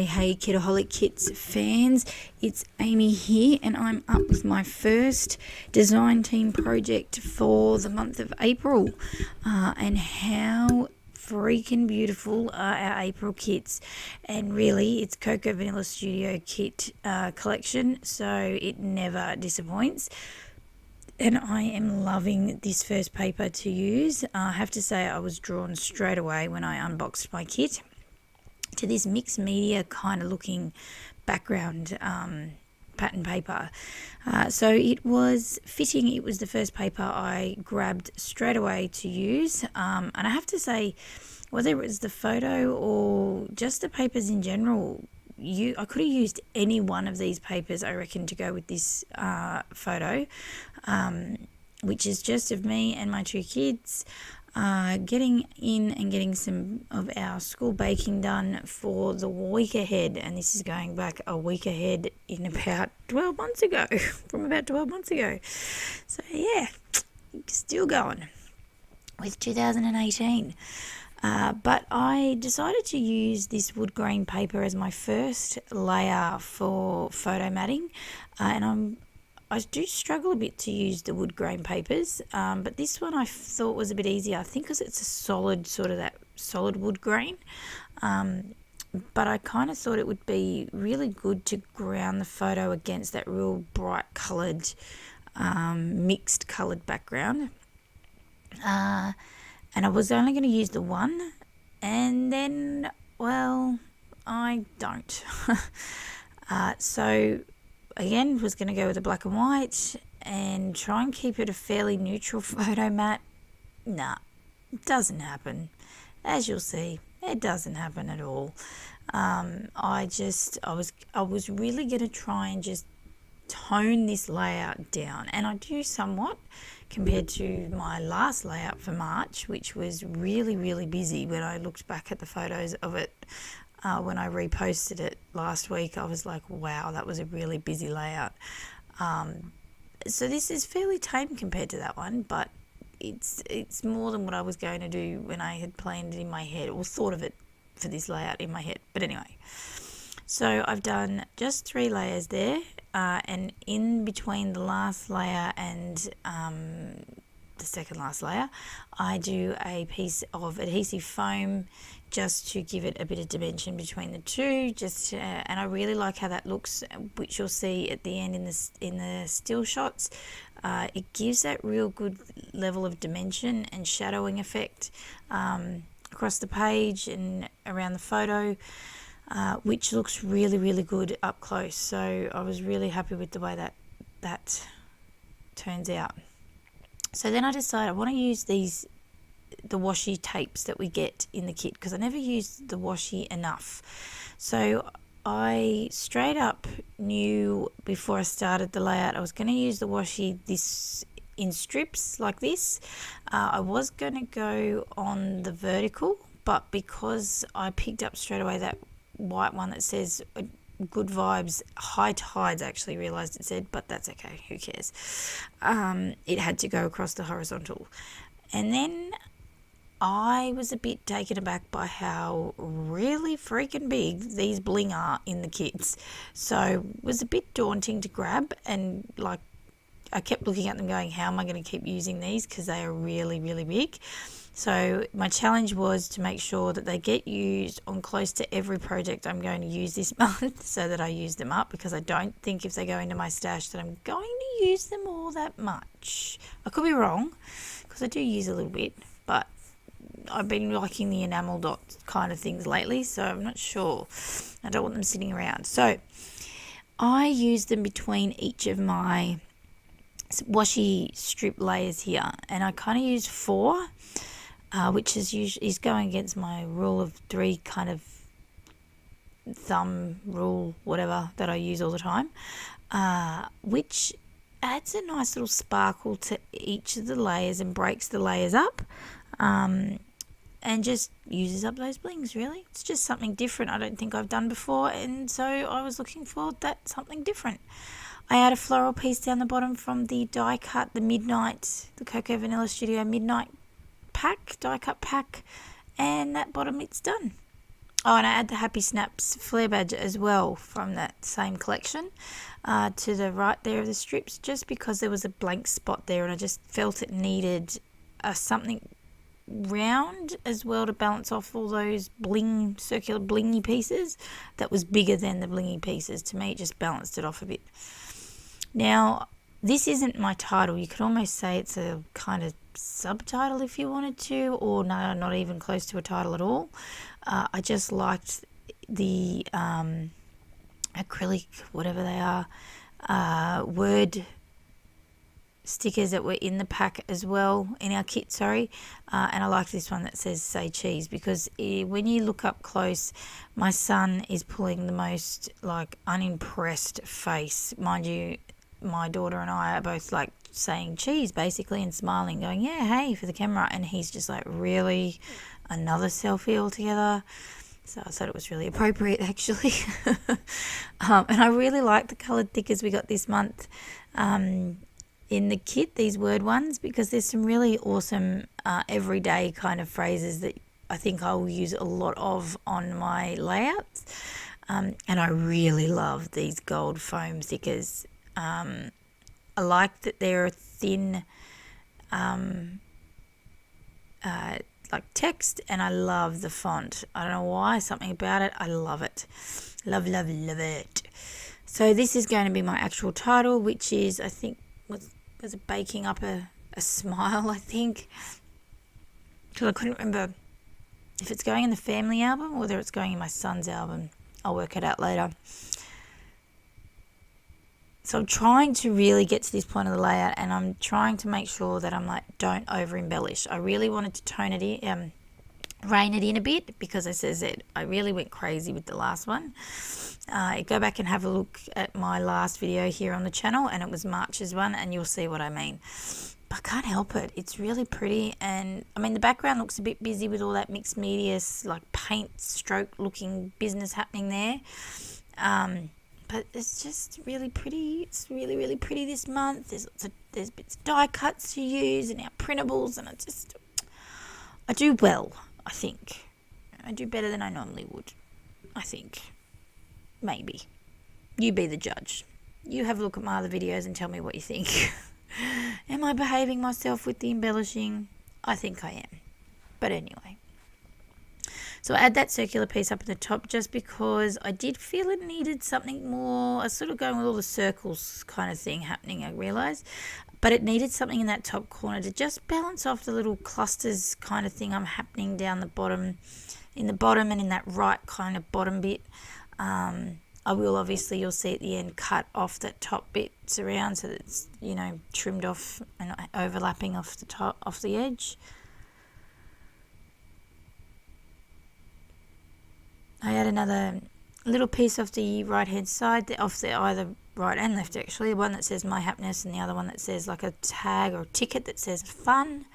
Hey, Kitaholic Kits fans, it's Amy here, and I'm up with my first design team project for the month of April. And how freaking beautiful are our April kits. And really, it's Cocoa Vanilla Studio kit collection, so it never disappoints. And I am loving this first paper to use. I have to say I was drawn straight away when I unboxed my kit to this mixed media kind of looking background pattern paper. So it was fitting. It was the first paper I grabbed straight away to use. And I have to say, whether it was the photo or just the papers in general, I could have used any one of these papers, I reckon, to go with this photo, which is just of me and my two kids getting in and getting some of our school baking done for the week ahead. And this is going back a week ahead in about 12 months ago, from about 12 months ago. So yeah, still going with 2018. But I decided to use this wood grain paper as my first layer for photo matting, and I do struggle a bit to use the wood grain papers, but this one I thought was a bit easier, I think, because it's a solid, sort of that solid wood grain, but I kind of thought it would be really good to ground the photo against that real bright coloured, mixed coloured background. And I was only going to use the one, and then, well, I don't. So, again, was going to go with the black and white and try and keep it a fairly neutral photo mat. Nah, it doesn't happen. As you'll see, it doesn't happen at all. I was really going to try and just tone this layout down, and I do somewhat compared to my last layout for March, which was really, really busy. When I looked back at the photos of it, when I reposted it last week, I was like, wow, that was a really busy layout. So this is fairly tame compared to that one, but it's more than what I was going to do when I had planned it in my head, or thought of it for this layout in my head. But anyway, so I've done just 3 layers there, and in between the last layer and the second last layer, I do a piece of adhesive foam just to give it a bit of dimension between the two. And I really like how that looks, which you'll see at the end in the still shots. It gives that real good level of dimension and shadowing effect across the page and around the photo. Which looks really, really good up close. So I was really happy with the way that turns out. So then I decided I want to use the washi tapes that we get in the kit, because I never used the washi enough. So I straight up knew before I started the layout I was going to use the washi in strips like this. I was going to go on the vertical, but because I picked up straight away that white one that says good vibes, high tides, actually realized it said, but that's okay, who cares. It had to go across the horizontal. And then I was a bit taken aback by how really freaking big these bling are in the kits. So it was a bit daunting to grab, and like I kept looking at them going, how am I going to keep using these, because they are really, really big. So my challenge was to make sure that they get used on close to every project I'm going to use this month, so that I use them up, because I don't think if they go into my stash that I'm going to use them all that much. I could be wrong, because I do use a little bit, but I've been liking the enamel dot kind of things lately, so I'm not sure. I don't want them sitting around. So I use them between each of my washi strip layers here, and I kind of use 4. Which is going against my rule of 3 kind of thumb rule, whatever, that I use all the time, which adds a nice little sparkle to each of the layers and breaks the layers up, and just uses up those blings, really. It's just something different I don't think I've done before, and so I was looking for that something different. I add a floral piece down the bottom from the die cut, the Cocoa Vanilla Studio Midnight die cut pack, and that bottom, it's done. Oh, and I add the Happy Snaps flare badge as well from that same collection to the right there of the strips, just because there was a blank spot there and I just felt it needed something round as well to balance off all those circular blingy pieces that was bigger than the blingy pieces. To me, it just balanced it off a bit. Now, this isn't my title. You could almost say it's a kind of subtitle if you wanted to, or no, not even close to a title at all. I just liked the acrylic, whatever they are, word stickers that were in the pack as well, in our kit, sorry. And I like this one that says "Say Cheese," because when you look up close, my son is pulling the most like unimpressed face. Mind you, my daughter and I are both like saying cheese basically and smiling, going, yeah, hey, for the camera. And he's just like, really? Another selfie altogether? So I thought it was really appropriate, actually. And I really like the coloured thickers we got this month in the kit, these word ones, because there's some really awesome everyday kind of phrases that I think I will use a lot of on my layouts. And I really love these gold foam thickers. I like that they're thin like text, and I love the font. I don't know why, something about it, I love it. Love it. So this is going to be my actual title, which is, I think, was it Baking Up a Smile, I think, because I couldn't remember if it's going in the family album or whether it's going in my son's album. I'll work it out later. So I'm trying to really get to this point of the layout, and I'm trying to make sure that I'm like, don't over embellish. I really wanted to tone it in, rein it in a bit, because as I said, I really went crazy with the last one. Go back and have a look at my last video here on the channel, and it was March's one, and you'll see what I mean. But I can't help it. It's really pretty, and I mean the background looks a bit busy with all that mixed media, like paint stroke looking business happening there. But it's just really pretty. It's really, really pretty this month. There's bits of die cuts to use and our printables, and I do well, I think. I do better than I normally would, I think. Maybe. You be the judge. You have a look at my other videos and tell me what you think. Am I behaving myself with the embellishing? I think I am. But anyway. So I add that circular piece up at the top just because I did feel it needed something more. I was sort of going with all the circles kind of thing happening, I realised. But it needed something in that top corner to just balance off the little clusters kind of thing I'm happening down the bottom, in the bottom and in that right kind of bottom bit. I will obviously, you'll see at the end, cut off that top bits around so that it's, you know, trimmed off and overlapping off the top, off the edge. I add another little piece off the right hand side, off the either right and left actually, one that says My Happiness and the other one that says like a tag or a ticket that says fun.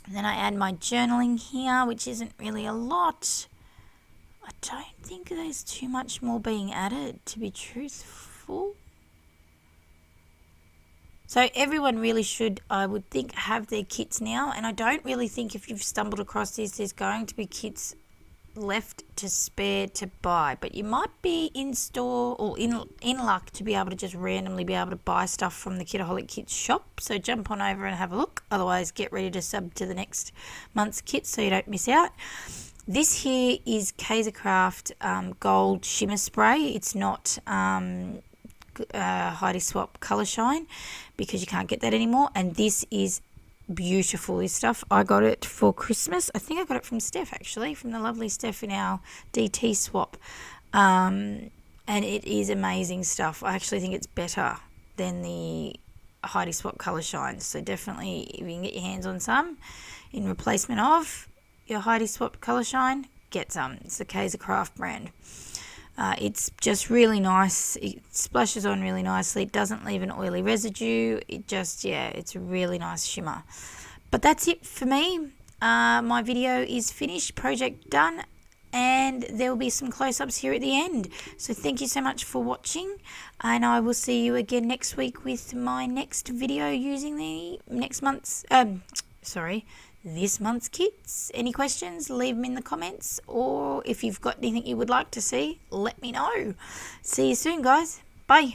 And then I add my journaling here, which isn't really a lot. I don't think there's too much more being added, to be truthful. So everyone really should, I would think, have their kits now. And I don't really think if you've stumbled across this, there's going to be kits left to spare to buy. But you might be in store or in luck to be able to just randomly be able to buy stuff from the Kitaholic Kits shop. So jump on over and have a look. Otherwise, get ready to sub to the next month's kit so you don't miss out. This here is Kaiser Craft Gold Shimmer Spray. It's not Heidi Swap Colour Shine because you can't get that anymore. And this is beautiful, this stuff. I got it for Christmas. I think I got it from Steph, actually, from the lovely Steph in our DT swap. And it is amazing stuff. I actually think it's better than the Heidi Swap Colour Shine. So definitely, if you can get your hands on some in replacement of your Heidi Swap Colour Shine, get some. It's the Kaiser Craft brand. It's just really nice. It splashes on really nicely. It doesn't leave an oily residue. It just, yeah, it's a really nice shimmer. But that's it for me. My video is finished, project done, and there will be some close-ups here at the end. So thank you so much for watching, and I will see you again next week with my next video using the next month's, this month's kits. Any questions, leave them in the comments, or if you've got anything you would like to see, let me know. See you soon, guys. Bye.